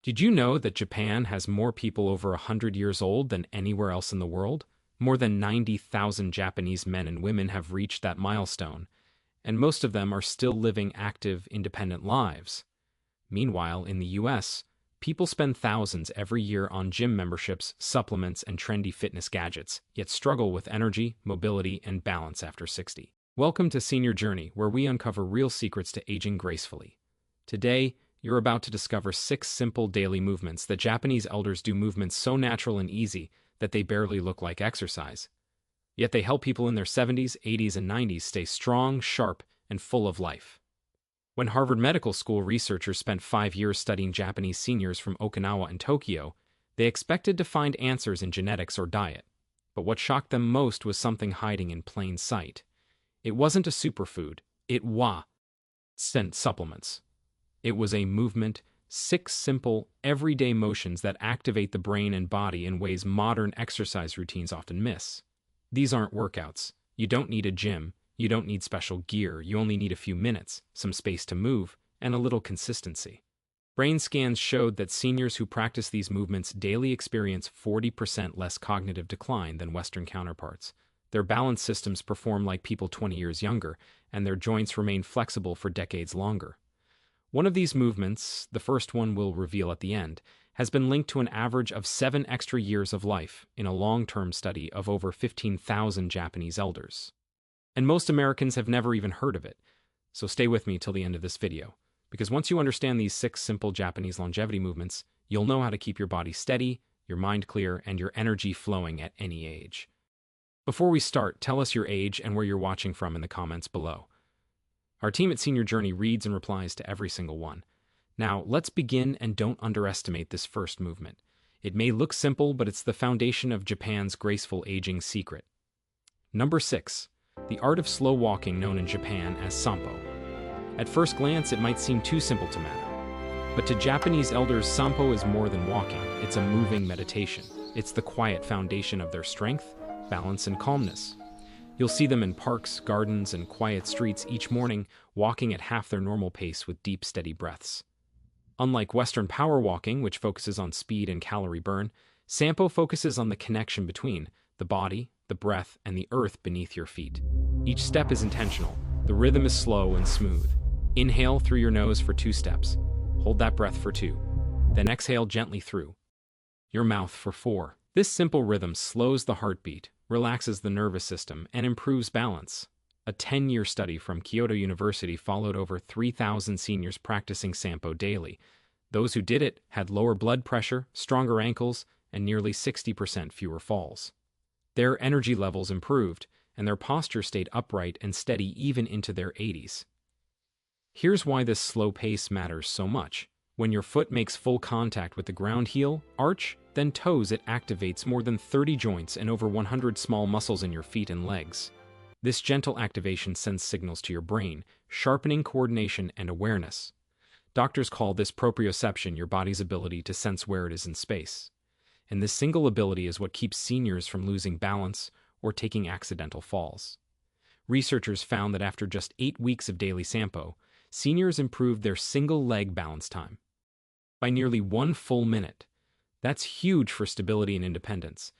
Did you know that Japan has more people over 100 years old than anywhere else in the world? More than 90,000 Japanese men and women have reached that milestone, and most of them are still living active, independent lives. Meanwhile, in the US, people spend thousands every year on gym memberships, supplements, and trendy fitness gadgets, yet struggle with energy, mobility, and balance after 60. Welcome to Senior Journey, where we uncover real secrets to aging gracefully. Today, you're about to discover 6 simple daily movements that Japanese elders do, movements so natural and easy that they barely look like exercise. Yet they help people in their 70s, 80s, and 90s stay strong, sharp, and full of life. When Harvard Medical School researchers spent 5 years studying Japanese seniors from Okinawa and Tokyo, they expected to find answers in genetics or diet. But what shocked them most was something hiding in plain sight. It wasn't a superfood. It wasn't supplements. It was a movement, 6 simple, everyday motions that activate the brain and body in ways modern exercise routines often miss. These aren't workouts. You don't need a gym. You don't need special gear. You only need a few minutes, some space to move, and a little consistency. Brain scans showed that seniors who practice these movements daily experience 40% less cognitive decline than Western counterparts. Their balance systems perform like people 20 years younger, and their joints remain flexible for decades longer. One of these movements, the first one we'll reveal at the end, has been linked to an average of 7 extra years of life in a long-term study of over 15,000 Japanese elders. And most Americans have never even heard of it, so stay with me till the end of this video, because once you understand these 6 simple Japanese longevity movements, you'll know how to keep your body steady, your mind clear, and your energy flowing at any age. Before we start, tell us your age and where you're watching from in the comments below. Our team at Senior Journey reads and replies to every single one. Now, let's begin, and don't underestimate this first movement. It may look simple, but it's the foundation of Japan's graceful aging secret. Number 6. The art of slow walking, known in Japan as sampo. At first glance, it might seem too simple to matter. But to Japanese elders, sampo is more than walking. It's a moving meditation. It's the quiet foundation of their strength, balance, and calmness. You'll see them in parks, gardens, and quiet streets each morning, walking at half their normal pace with deep, steady breaths. Unlike Western power walking, which focuses on speed and calorie burn, sampo focuses on the connection between the body, the breath, and the earth beneath your feet. Each step is intentional. The rhythm is slow and smooth. Inhale through your nose for 2 steps. Hold that breath for 2. Then exhale gently through your mouth for 4. This simple rhythm slows the heartbeat, relaxes the nervous system, and improves balance. A 10-year study from Kyoto University followed over 3,000 seniors practicing sampo daily. Those who did it had lower blood pressure, stronger ankles, and nearly 60% fewer falls. Their energy levels improved, and their posture stayed upright and steady even into their 80s. Here's why this slow pace matters so much. When your foot makes full contact with the ground, heel, arch, then toes, it activates more than 30 joints and over 100 small muscles in your feet and legs. This gentle activation sends signals to your brain, sharpening coordination and awareness. Doctors call this proprioception, your body's ability to sense where it is in space. And this single ability is what keeps seniors from losing balance or taking accidental falls. Researchers found that after just 8 weeks of daily sampo, seniors improved their single leg balance time by nearly 1 full minute. That's huge for stability and independence.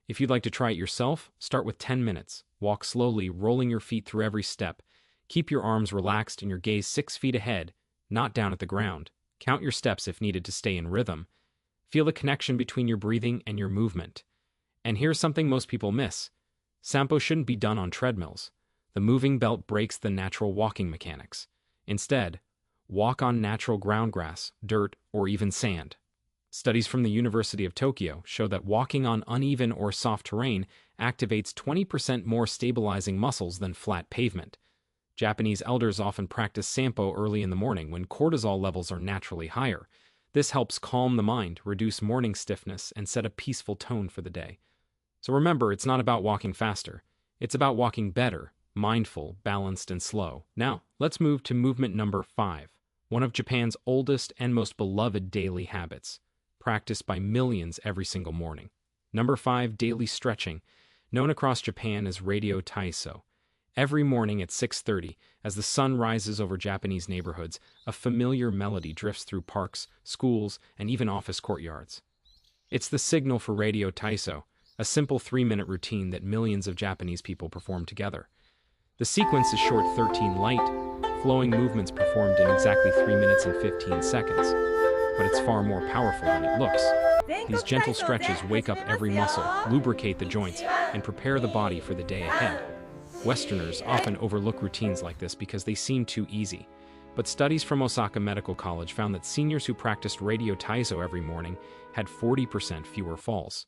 If you'd like to try it yourself, start with 10 minutes. Walk slowly, rolling your feet through every step. Keep your arms relaxed and your gaze 6 feet ahead, not down at the ground. Count your steps if needed to stay in rhythm. Feel the connection between your breathing and your movement. And here's something most people miss. Sampo shouldn't be done on treadmills. The moving belt breaks the natural walking mechanics. Instead, walk on natural ground grass, dirt, or even sand. Studies from the University of Tokyo show that walking on uneven or soft terrain activates 20% more stabilizing muscles than flat pavement. Japanese elders often practice sampo early in the morning when cortisol levels are naturally higher. This helps calm the mind, reduce morning stiffness, and set a peaceful tone for the day. So remember, it's not about walking faster. It's about walking better, mindful, balanced, and slow. Now, let's move to movement number 5, one of Japan's oldest and most beloved daily habits, practiced by millions every single morning. Number 5, daily stretching, known across Japan as radio taiso. Every morning at 6:30, as the sun rises over Japanese neighborhoods, a familiar melody drifts through parks, schools, and even office courtyards. It's the signal for Radio Taiso, a simple 3-minute routine that millions of Japanese people perform together. The sequence is short 13 light, flowing movements performed in exactly 3 minutes and 15 seconds, but it's far more powerful than it looks. These gentle stretches wake up every muscle, lubricate the joints, and prepare the body for the day ahead. Westerners often overlook routines like this because they seem too easy, but studies from Osaka Medical College found that seniors who practiced Radio Taiso every morning had 40% fewer falls,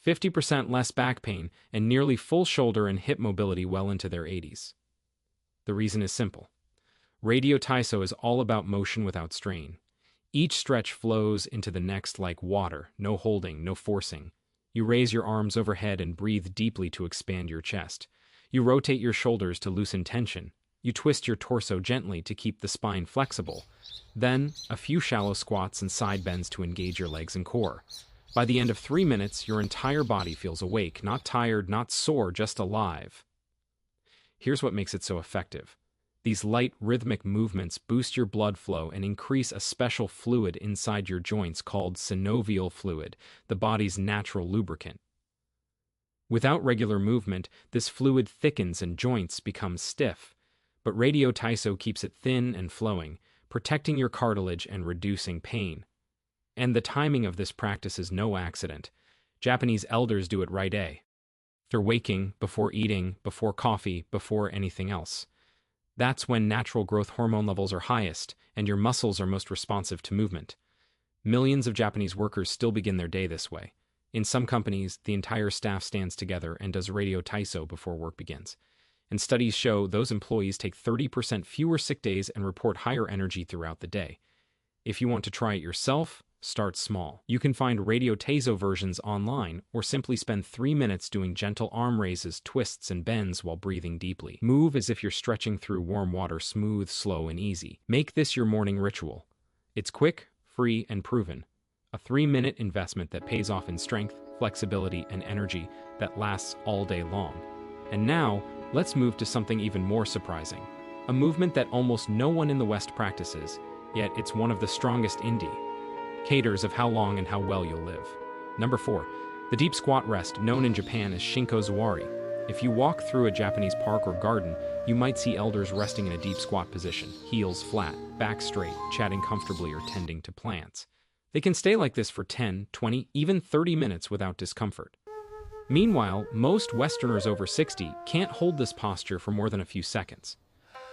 50% less back pain, and nearly full shoulder and hip mobility well into their 80s. The reason is simple. Radio Taiso is all about motion without strain. Each stretch flows into the next like water, no holding, no forcing. You raise your arms overhead and breathe deeply to expand your chest. You rotate your shoulders to loosen tension. You twist your torso gently to keep the spine flexible. Then, a few shallow squats and side bends to engage your legs and core. By the end of 3 minutes, your entire body feels awake, not tired, not sore, just alive. Here's what makes it so effective. These light, rhythmic movements boost your blood flow and increase a special fluid inside your joints called synovial fluid, the body's natural lubricant. Without regular movement, this fluid thickens and joints become stiff, but Radio Taiso keeps it thin and flowing, protecting your cartilage and reducing pain. And the timing of this practice is no accident. Japanese elders do it right away. They're waking, before eating, before coffee, before anything else. That's when natural growth hormone levels are highest and your muscles are most responsive to movement. Millions of Japanese workers still begin their day this way. In some companies, the entire staff stands together and does Radio Taiso before work begins. And studies show those employees take 30% fewer sick days and report higher energy throughout the day. If you want to try it yourself, start small. You can find Radio Taiso versions online or simply spend 3 minutes doing gentle arm raises, twists, and bends while breathing deeply. Move as if you're stretching through warm water, smooth, slow, and easy. Make this your morning ritual. It's quick, free, and proven. A 3-minute investment that pays off in strength, flexibility, and energy that lasts all day long. And now, let's move to something even more surprising. A movement that almost no one in the West practices, yet it's one of the strongest indicators of how long and how well you'll live. Number 4. The deep squat rest, known in Japan as Shinko Zawari. If you walk through a Japanese park or garden, you might see elders resting in a deep squat position, heels flat, back straight, chatting comfortably or tending to plants. They can stay like this for 10, 20, even 30 minutes without discomfort. Meanwhile, most Westerners over 60 can't hold this posture for more than a few seconds.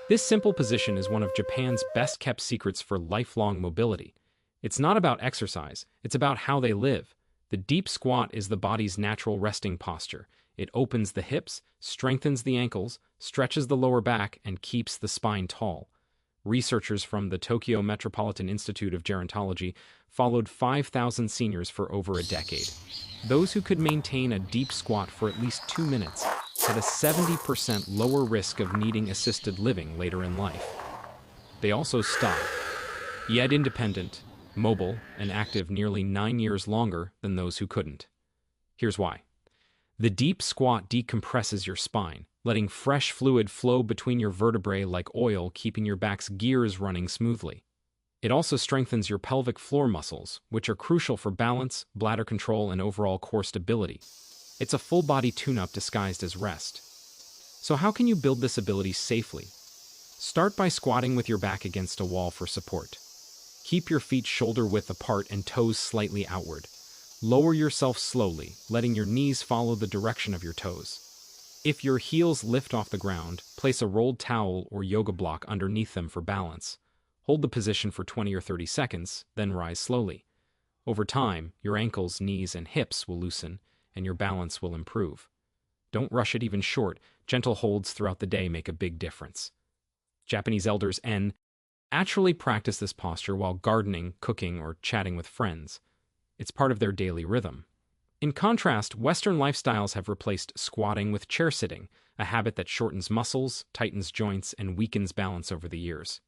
This simple position is one of Japan's best-kept secrets for lifelong mobility. It's not about exercise, it's about how they live. The deep squat is the body's natural resting posture. It opens the hips, strengthens the ankles, stretches the lower back, and keeps the spine tall. Researchers from the Tokyo Metropolitan Institute of Gerontology followed 5,000 seniors for over a decade. Those who could maintain a deep squat for at least 2 minutes had a 70% lower risk of needing assisted living later in life. They also stopped, yet independent, mobile, and active nearly 9 years longer than those who couldn't. Here's why. The deep squat decompresses your spine, letting fresh fluid flow between your vertebrae like oil, keeping your back's gears running smoothly. It also strengthens your pelvic floor muscles, which are crucial for balance, bladder control, and overall core stability. It's a full-body tune-up disguised as rest. So how can you build this ability safely? Start by squatting with your back against a wall for support. Keep your feet shoulder-width apart and toes slightly outward. Lower yourself slowly, letting your knees follow the direction of your toes. If your heels lift off the ground, place a rolled towel or yoga block underneath them for balance. Hold the position for 20 or 30 seconds, then rise slowly. Over time, your ankles, knees, and hips will loosen, and your balance will improve. Don't rush it even short. Gentle holds throughout the day make a big difference. Japanese elders naturally practice this posture while gardening, cooking, or chatting with friends. It's part of their daily rhythm. In contrast, Western lifestyles have replaced squatting with chair sitting, a habit that shortens muscles, tightens joints, and weakens balance over the years.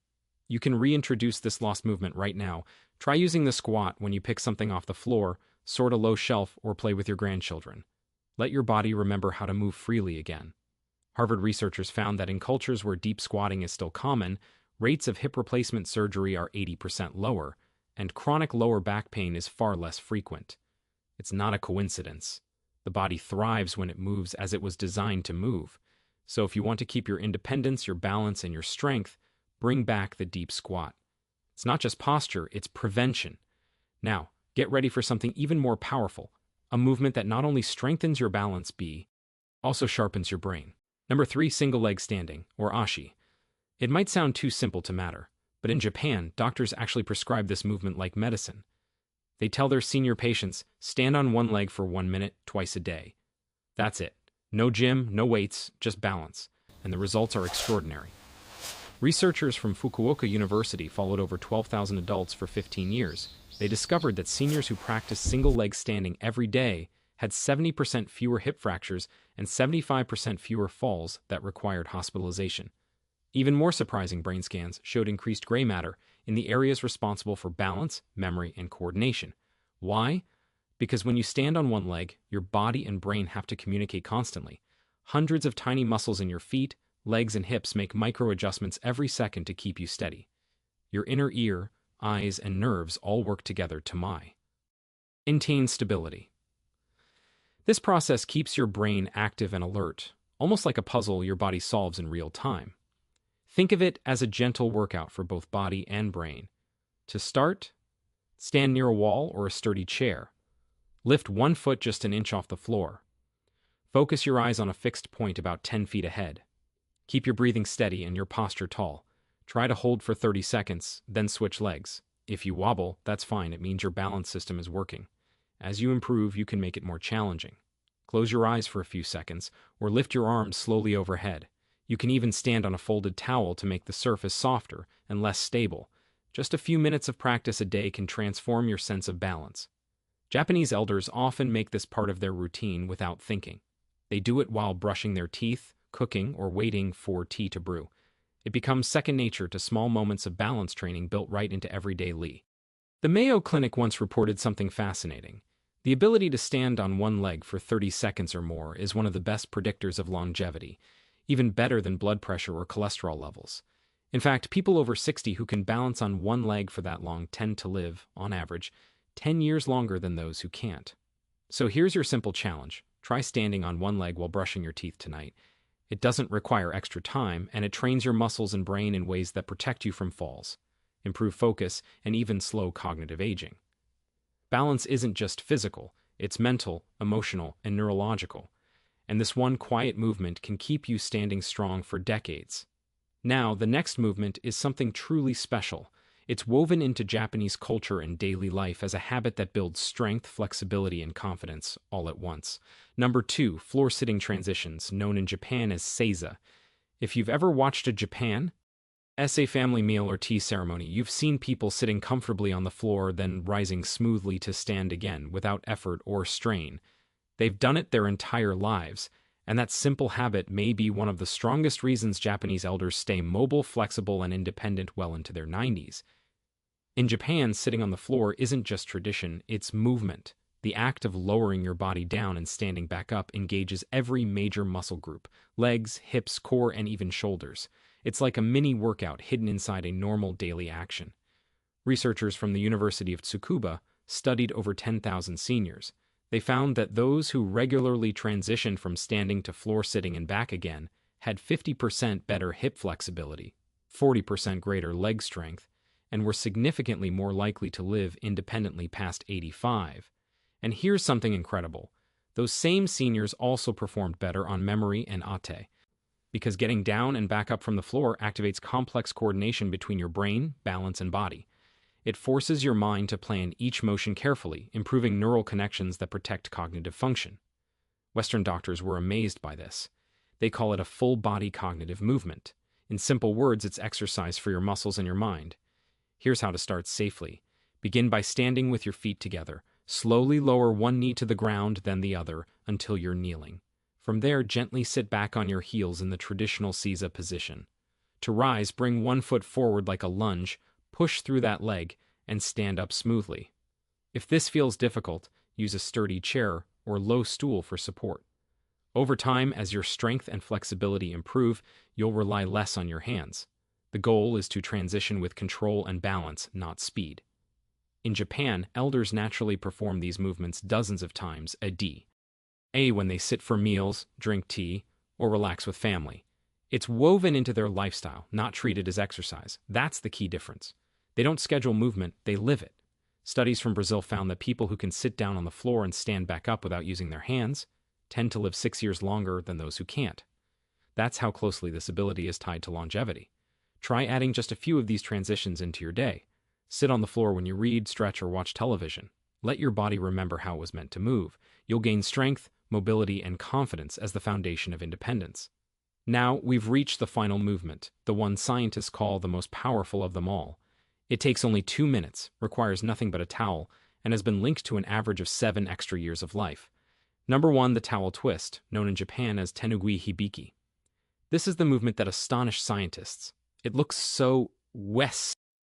You can reintroduce this lost movement right now. Try using the squat when you pick something off the floor, sort a low shelf, or play with your grandchildren. Let your body remember how to move freely again. Harvard researchers found that in cultures where deep squatting is still common, rates of hip replacement surgery are 80% lower, and chronic lower back pain is far less frequent. It's not a coincidence. The body thrives when it moves as it was designed to move. So if you want to keep your independence, your balance, and your strength, bring back the deep squat. It's not just posture, it's prevention. Now, get ready for something even more powerful, a movement that not only strengthens your balance, also sharpens your brain. Number 3, single leg standing, or ashi. It might sound too simple to matter, but in Japan, doctors actually prescribe this movement like medicine. They tell their senior patients, stand on one leg for 1 minute, twice a day. That's it. No gym, no weights, just balance. And the results are extraordinary. Researchers from Fukuoka University followed over 12,000 adults for 15 years. They discovered that seniors who practiced single leg standing every day had 70% fewer hip fractures and 75% fewer falls that required hospitalization. Even more surprising, brain scans showed increased gray matter in the areas responsible for balance, memory, and coordination. Why? Because when you stand on one leg, your body and brain have to communicate constantly. Hundreds of tiny muscles in your feet, legs, and hips make micro adjustments every second to keep you steady. Your inner ear, eyes, and nerves all work together to maintain stability. This process keeps your brain active and alert, almost like a puzzle your body solves in real time. Think of it as a gentle workout for both body and brain. To start, stand near a wall or a sturdy chair. Lift one foot just an inch off the floor. Focus your eyes on a fixed point about 10 feet ahead. Keep your breathing steady and your posture tall. Try to hold for 30 seconds, then switch legs. If you wobble, that's fine. It means your balance system is working. As you improve, you can make it more challenging. Close your eyes for a few seconds, or lift your arms slowly overhead. You can even stand on a folded towel to make the surface softer and less stable. Just a few minutes of practice a day can transform your sense of balance. Japanese elders often make this part of their routine without thinking. They do it while brushing their teeth, cooking, or waiting for tea to brew. It becomes second nature to small moments of balance training built right into everyday life. The Mayo Clinic once reported something fascinating. The ability to stand on one leg for 30 seconds or more is one of the best predictors of longevity, even better than blood pressure or cholesterol levels. In fact, people over 60 who can balance on one leg for that long tend to live, on average, 10 years longer than those who can't. So here's your simple challenge. Try standing on one leg while brushing your teeth tonight. It doesn't require extra time, and it trains your muscles and brain in ways that protect you from falls, improve focus, and even slow cognitive aging. Balance isn't just physical, it's mental, emotional, and neurological. And this one quiet movement can keep you standing strong for decades. Now, the next movement is something truly special. It's woven into Japanese culture and daily life as a habit that builds strength, flexibility, and confidence all at once. Number 2, floor-sitting transitions, known in Japan as seiza. If you've ever watched a Japan family meal or tea ceremony, you've seen people sitting comfortably on the floor, then rising smoothly to stand again without effort or strain. They've done it their entire lives, and that simple habit may be one of the strongest reasons Japanese elders stay mobile, flexible, and independent well into their 90s. In Japan, sitting on the floor isn't just tradition, it's movement. The act of lowering your body down and standing back up engages every major muscle group: legs, hips, core, and even shoulders. It's like a mini workout hidden inside a normal daily action. Researchers from the University of Tsukuba studied over 10,000 seniors. They found that those who regularly transitioned from standing to floor sitting and back again had 50% better hip flexibility, 40% greater leg strength, and were significantly more likely to live independently past 85. And here's something incredible. Those same seniors also performed better on memory and ate, because getting down and back up from the floor activates complex coordination between your brain, balance, and body. It forces your mind to plan each motion carefully, improving neural connections that protect cognitive function. Western doctors were amazed by this. They call it a full-body cognitive movement. In simple words, it's exercise for your muscles and your mind. Here's how to start safely. Begin by standing with your feet together. Slowly lower one knee to the ground, then the other, until you're kneeling. From there, gently sit back on your heels in the traditional seiza position. To rise, bring one foot forward like a lunge, push through that leg, and stand up smoothly. If this feels difficult, use a sturdy chair or low stool for support. Over time, as your strength and flexibility improve, you'll rely less on your hands. The goal is to transition with control and balance, not speed. In Japan, elders naturally perform these movements dozens of times a day when they sit for meals, drink tea, or relax with family. It's woven into their lifestyle, not treated as exercise. That's the key difference. They don't schedule movement, they live it. Studies from Brazil found that people who can sit down on the floor and stand back up without using their hands tend to live 6 years longer than those who can't. That's how closely this ability is tied to longevity. Try adding just a few of these transitions into your day. Sit on the floor when you read, stretch, or watch television. Let your body remember how it was meant to move. You'll gain strength, mobility, and confidence as the foundation of independence. Now, we've reached the final movement, the one scientists call the most powerful of them all. It takes only 2 minutes, requires nothing but a towel, and has been linked to an average of 7 extra years of life. Number 1, the towel twist, known in Japan as tenugui hibiki. This is the movement that astonished scientists. It looks so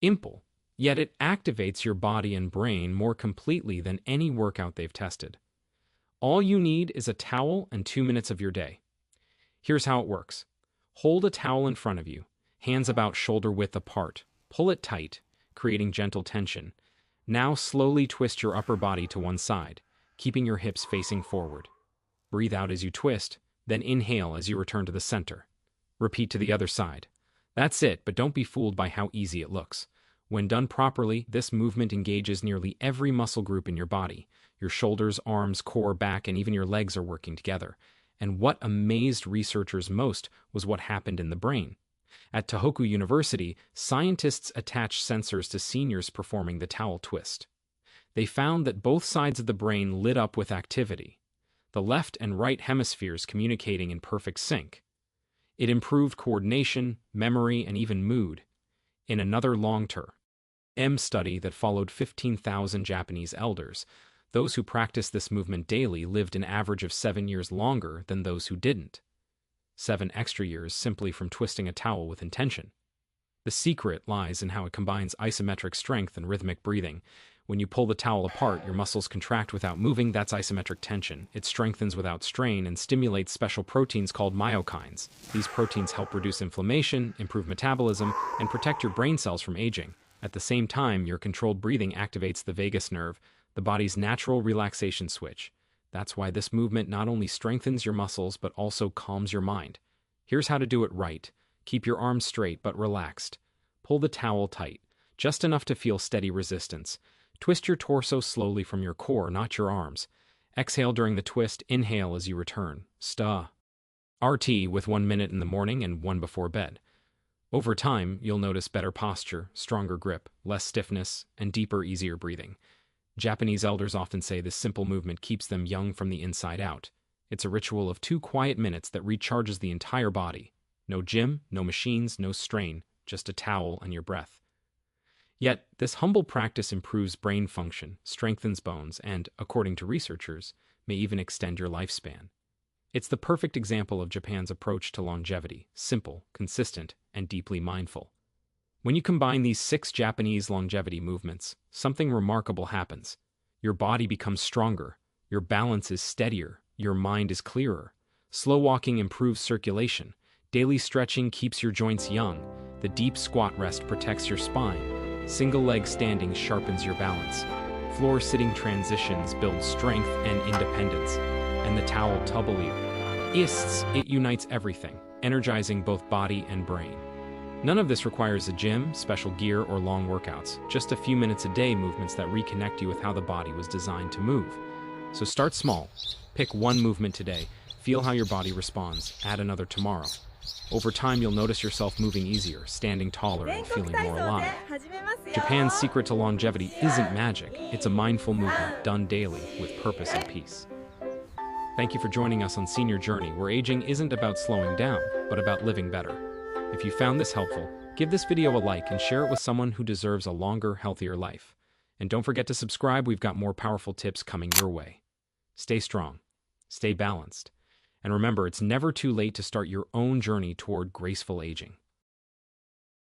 simple, yet it activates your body and brain more completely than any workout they've tested. All you need is a towel and 2 minutes of your day. Here's how it works. Hold a towel in front of you, hands about shoulder width apart. Pull it tight, creating gentle tension. Now slowly twist your upper body to one side, keeping your hips facing forward. Breathe out as you twist, then inhale as you return to the center. Repeat to the other side. That's it, but don't be fooled by how easy it looks. When done properly, this movement engages nearly every muscle group in your body. Your shoulders, arms, core, back, and even your legs are working together. And what amazed researchers most was what happened in the brain. At Tohoku University, scientists attached sensors to seniors performing the towel twist. They found that both sides of the brain lit up with activity, the left and right hemispheres communicating in perfect sync. It improved coordination, memory, and even mood. In another long-term study that followed 15,000 Japanese elders, those who practiced this movement daily lived an average of 7 years longer than those who didn't. 7 extra years simply from twisting a towel with intention. The secret lies in how it combines isometric strength and rhythmic breathing. When you pull the towel apart, your muscles contract without moving. That's isometric tension. It strengthens without strain and stimulates special proteins called myokines. These proteins help reduce inflammation, improve metabolism, and protect your brain cells from aging. At the same time, your controlled breathing activates the vagus nerve, the body's natural relaxation switch. That's why this movement not only strengthens your muscles but also calms your mind. Here's how to do it right. Keep your arms straight but relaxed. Pull the towel tight, just enough to feel steady resistance. Twist your torso slowly from your core, not your arms. Exhale during the twist, inhale as you return. RT with 1 minute in the morning and 1 before bed. Over time, you'll notice better posture, stronger grip, less stiffness, and deeper, easier breathing. Japanese elders often say this simple movement keeps them young from the inside out. It's a ritual of 2 quiet minutes that recharges the entire body. No gym, no machines, no strain, just a towel and your breath. Yet, this humble practice improves brain function, strengthens bones, and, according to researchers, may even extend your lifespan. It's the perfect example of Japan's approach to longevity, simple, consistent, and deeply mindful. When you combine these 6 Japanese longevity movements, something remarkable happens. Your body becomes stronger, your balance is steadier, your mind is clearer. Slow walking improves circulation, daily stretching keeps your joints young, the deep squat rest protects your spine, single leg standing sharpens your balance, floor sitting transitions build strength and independence, and the towel it unites everything, energizing both body and brain. None of this requires a gym, special gear, or long workouts, just a few minutes a day movements that reconnect you with how the body was designed to move. So start small. Pick one movement today, feel how your body responds, add another tomorrow. Over time, you'll notice yourself moving easier, standing taller, and feeling more alive. Japan's secret to longevity isn't magic, it's a mindful movement done daily with purpose and peace. Thank you for joining us on Senior Journey, where aging isn't about slowing down, but about living better. If you found this helpful, give this video a like and share it with someone who deserves a longer, healthier life. And don't forget to subscribe, we've got more powerful tips coming your way. Stay strong, stay balanced, and remember, it's never too late to start your own journey toward graceful aging.